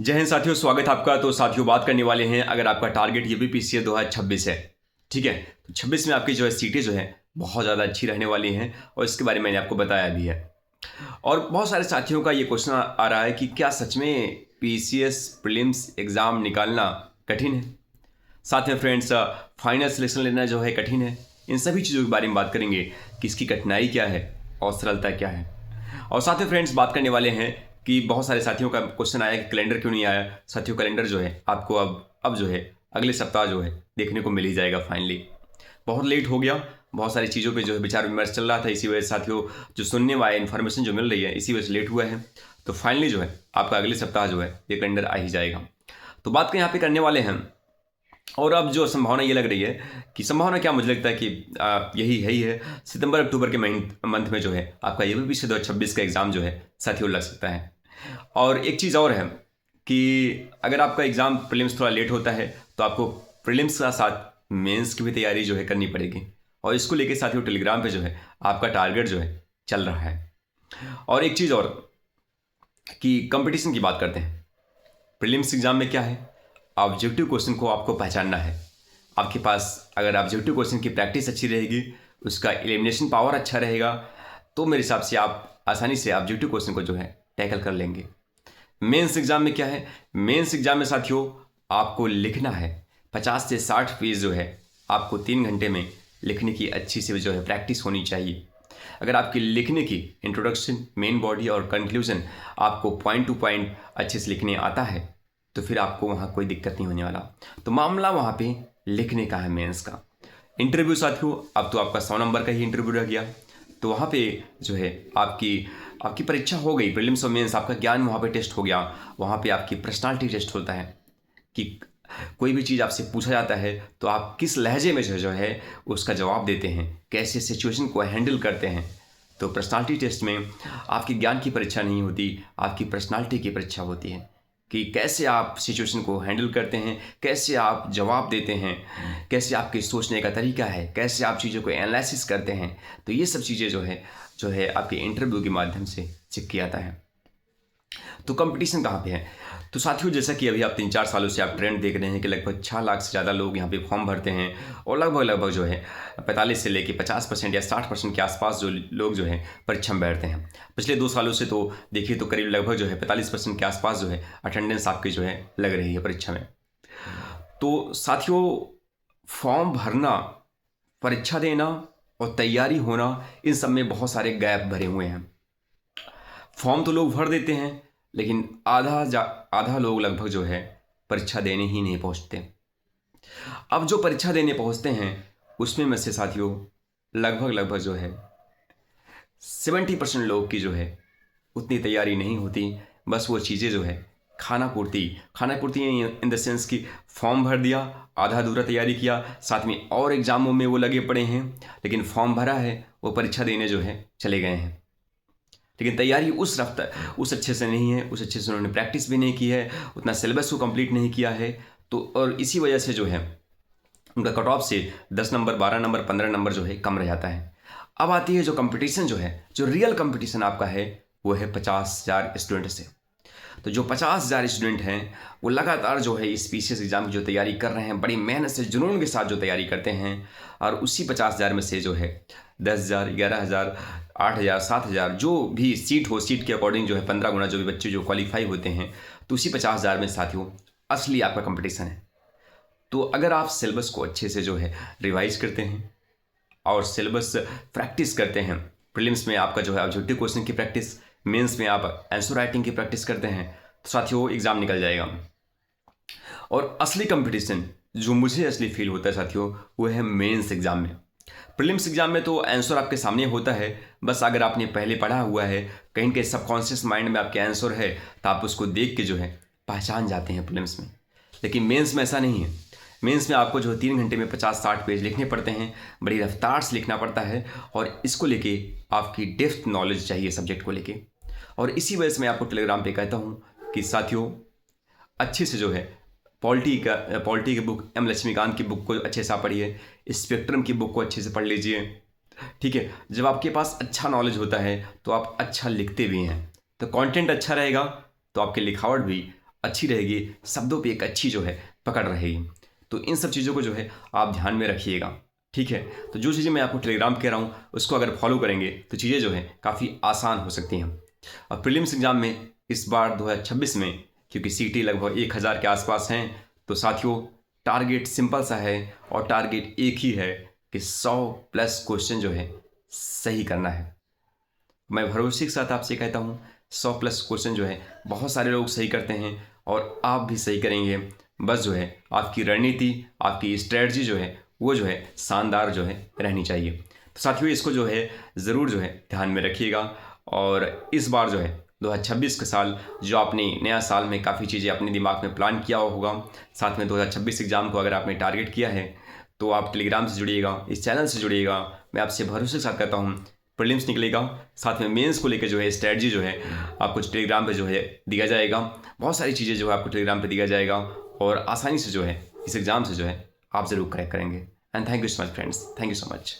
जय हिंद साथियों, स्वागत है आपका। तो साथियों बात करने वाले हैं, अगर आपका टारगेट यूपीपीसीएस 2026 है, ठीक है, तो 26 में आपकी जो है सीटें जो है बहुत ज़्यादा अच्छी रहने वाली हैं और इसके बारे में मैंने आपको बताया भी है। और बहुत सारे साथियों का ये क्वेश्चन आ रहा है कि क्या सच में पीसीएस प्रीलिम्स एग्ज़ाम निकालना कठिन है, साथ में फ्रेंड्स फाइनल सिलेक्शन लेना जो है कठिन है। इन सभी चीज़ों के बारे में बात करेंगे कि इसकी कठिनाई क्या है और सरलता क्या है। और साथ में फ्रेंड्स बात करने वाले हैं कि बहुत सारे साथियों का क्वेश्चन आया कि कैलेंडर क्यों नहीं आया। साथियों कैलेंडर जो है आपको अब जो है अगले सप्ताह जो है देखने को मिल ही जाएगा फाइनली। बहुत लेट हो गया, बहुत सारी चीज़ों पे जो है विचार विमर्श चल रहा था, इसी वजह से साथियों जो सुनने वाले इन्फॉर्मेशन जो मिल रही है इसी वजह से लेट हुआ है। तो फाइनली जो है आपका अगले सप्ताह जो है ये कैलेंडर आ ही जाएगा। तो बात यहाँ पे करने वाले हैं। और अब जो संभावना ये लग रही है कि संभावना क्या, मुझे लगता है कि यही है सितंबर अक्टूबर के मंथ में जो है आपका यूपीपीसीएस 2026 का एग्ज़ाम जो है साथियों लग सकता है। और एक चीज़ और है कि अगर आपका एग्ज़ाम प्रीलिम्स थोड़ा लेट होता है तो आपको प्रीलिम्स का साथ मेंस की भी तैयारी जो है करनी पड़ेगी। और इसको लेके साथियों टेलीग्राम पे जो है आपका टारगेट जो है चल रहा है। और एक चीज़ और कि कंपटीशन की बात करते हैं। प्रीलिम्स एग्ज़ाम में क्या है, ऑब्जेक्टिव क्वेश्चन को आपको पहचानना है। आपके पास अगर ऑब्जेक्टिव क्वेश्चन की प्रैक्टिस अच्छी रहेगी, उसका एलिमिनेशन पावर अच्छा रहेगा, तो मेरे हिसाब से आप आसानी से ऑब्जेक्टिव क्वेश्चन को जो है टैकल कर लेंगे। मेंस एग्जाम में क्या है, मेंस एग्जाम में साथियों आपको लिखना है 50 से 60 पेज जो है आपको 3 घंटे में लिखने की अच्छी से जो है प्रैक्टिस होनी चाहिए। अगर आपकी लिखने की इंट्रोडक्शन, मेन बॉडी और कंक्लूजन आपको पॉइंट टू पॉइंट अच्छे से लिखने आता है तो फिर आपको वहाँ कोई दिक्कत नहीं होने वाला। तो मामला वहाँ पे लिखने का है मेंस का। इंटरव्यू साथियों अब तो आपका 100 नंबर का ही इंटरव्यू रह गया, तो वहाँ पे जो है आपकी परीक्षा हो गई, प्रीलिम्स और मेंस, आपका ज्ञान वहाँ पे टेस्ट हो गया। वहाँ पे आपकी पर्सनालिटी टेस्ट होता है कि कोई भी चीज़ आपसे पूछा जाता है तो आप किस लहजे में जो है उसका जवाब देते हैं, कैसे सिचुएशन को हैंडल करते हैं। तो पर्सनालिटी टेस्ट में आपकी ज्ञान की परीक्षा नहीं होती, आपकी पर्सनालिटी की परीक्षा होती है कि कैसे आप सिचुएशन को हैंडल करते हैं, कैसे आप जवाब देते हैं, कैसे आपके सोचने का तरीका है, कैसे आप चीज़ों को एनालिसिस करते हैं। तो ये सब चीज़ें जो है आपके इंटरव्यू के माध्यम से चेक किया जाता है। तो कंपटीशन कहाँ पे है, तो साथियों जैसा कि अभी आप 3-4 सालों से आप ट्रेंड देख रहे हैं कि लगभग 6 लाख से ज़्यादा लोग यहाँ पे फॉर्म भरते हैं और लगभग जो है 45 से लेके 50% या 60% के आसपास जो लोग जो है परीक्षा में बैठते हैं। पिछले 2 सालों से तो देखिए तो करीब लगभग जो है 45% के आसपास जो है अटेंडेंस आपकी जो है लग रही है परीक्षा में। तो साथियों फॉर्म भरना, परीक्षा देना और तैयारी होना, इन सब में बहुत सारे गैप भरे हुए हैं। फॉर्म तो लोग भर देते हैं लेकिन आधा लोग लगभग जो है परीक्षा देने ही नहीं पहुंचते। अब जो परीक्षा देने पहुंचते हैं उसमें में से साथियों लगभग जो है 70% लोग की जो है उतनी तैयारी नहीं होती। बस वो चीज़ें जो है खाना पूर्ति इन द सेंस कि फॉर्म भर दिया, आधा अधूरा तैयारी किया, साथ में और एग्ज़ामों में वो लगे पड़े हैं, लेकिन फॉर्म भरा है, वो परीक्षा देने जो है चले गए हैं, लेकिन तैयारी उस अच्छे से नहीं है, उस अच्छे से उन्होंने प्रैक्टिस भी नहीं की है, उतना सिलेबस को कंप्लीट नहीं किया है। तो और इसी वजह से जो है उनका कट ऑफ से 10 नंबर, 12 नंबर, 15 नंबर जो है कम रह जाता है। अब आती है जो कंपटीशन जो है, जो रियल कंपटीशन आपका है वो है 50,000 स्टूडेंट से। तो जो 50,000 स्टूडेंट हैं वो लगातार जो है इस पीसीएस एग्ज़ाम की जो तैयारी कर रहे हैं, बड़ी मेहनत से जुनून के साथ जो तैयारी करते हैं, और उसी 50,000 में से जो है 10,000, 11,000, 8,000, 7,000 जो भी सीट हो, सीट के अकॉर्डिंग जो है 15 गुना जो भी बच्चे जो क्वालिफाई होते हैं, तो उसी 50,000 में साथियों असली आपका कंपटीशन है। तो अगर आप सिलेबस को अच्छे से जो है रिवाइज करते हैं और सिलेबस प्रैक्टिस करते हैं, प्रीलिम्स में आपका जो है ऑब्जेक्टिव क्वेश्चन की प्रैक्टिस, मेंस में आप आंसर राइटिंग की प्रैक्टिस करते हैं, तो साथियों एग्ज़ाम निकल जाएगा। और असली कंपटीशन जो मुझे असली फील होता है साथियों वो है मेंस एग्ज़ाम में। प्रीलिम्स एग्ज़ाम में तो आंसर आपके सामने होता है, बस अगर आपने पहले पढ़ा हुआ है, कहीं के सबकॉन्शियस माइंड में आपके आंसर है तो आप उसको देख के जो है पहचान जाते हैं प्रीलिम्स में। लेकिन मेंस में ऐसा नहीं है। मेंस में आपको जो है 3 घंटे में 50-60 पेज लिखने पड़ते हैं, बड़ी रफ्तार से लिखना पड़ता है, और इसको लेके आपकी डेप्थ नॉलेज चाहिए सब्जेक्ट को लेके। और इसी वजह से मैं आपको टेलीग्राम पे कहता हूँ कि साथियों अच्छे से जो है पॉलिटी की बुक, एम लक्ष्मीकांत की बुक को अच्छे से आप पढ़िए, स्पेक्ट्रम की बुक को अच्छे से पढ़ लीजिए, ठीक है। जब आपके पास अच्छा नॉलेज होता है तो आप अच्छा लिखते भी हैं, तो कंटेंट अच्छा रहेगा तो आपकी लिखावट भी अच्छी रहेगी, शब्दों पे एक अच्छी जो है पकड़ रहेगी। तो इन सब चीज़ों को जो है आप ध्यान में रखिएगा, ठीक है। तो जो चीज़ें मैं आपको टेलीग्राम कह रहा हूँ उसको अगर फॉलो करेंगे तो चीज़ें जो है काफ़ी आसान हो सकती हैं। और प्रीलिम्स एग्ज़ाम में इस बार 2026 में क्योंकि सीटी लगभग 1000 के आसपास हैं, तो साथियों टारगेट सिंपल सा है और टारगेट एक ही है कि 100+ क्वेश्चन जो है सही करना है। मैं भरोसे के साथ आपसे कहता हूँ 100+ क्वेश्चन जो है बहुत सारे लोग सही करते हैं और आप भी सही करेंगे। बस जो है आपकी रणनीति, आपकी स्ट्रेटजी जो है वो जो है शानदार जो है रहनी चाहिए। तो साथियों इसको जो है ज़रूर जो है ध्यान में रखिएगा। और इस बार जो है 2026 के साल जो आपने नया साल में काफ़ी चीज़ें अपने दिमाग में प्लान किया होगा, साथ में 2026 एग्ज़ाम को अगर आपने टारगेट किया है तो आप टेलीग्राम से जुड़िएगा, इस चैनल से जुड़िएगा। मैं आपसे भरोसे के साथ कहता हूँ प्रीलिम्स निकलेगा, साथ में मेंस को लेकर जो है स्ट्रेटजी जो है आपको टेलीग्राम पे जो है दिया जाएगा। बहुत सारी चीज़ें जो है आपको टेलीग्राम पे दिया जाएगा और आसानी से जो है इस एग्ज़ाम से जो है आप ज़रूर क्रैक करेंगे। And thank you so much friends, thank you so much.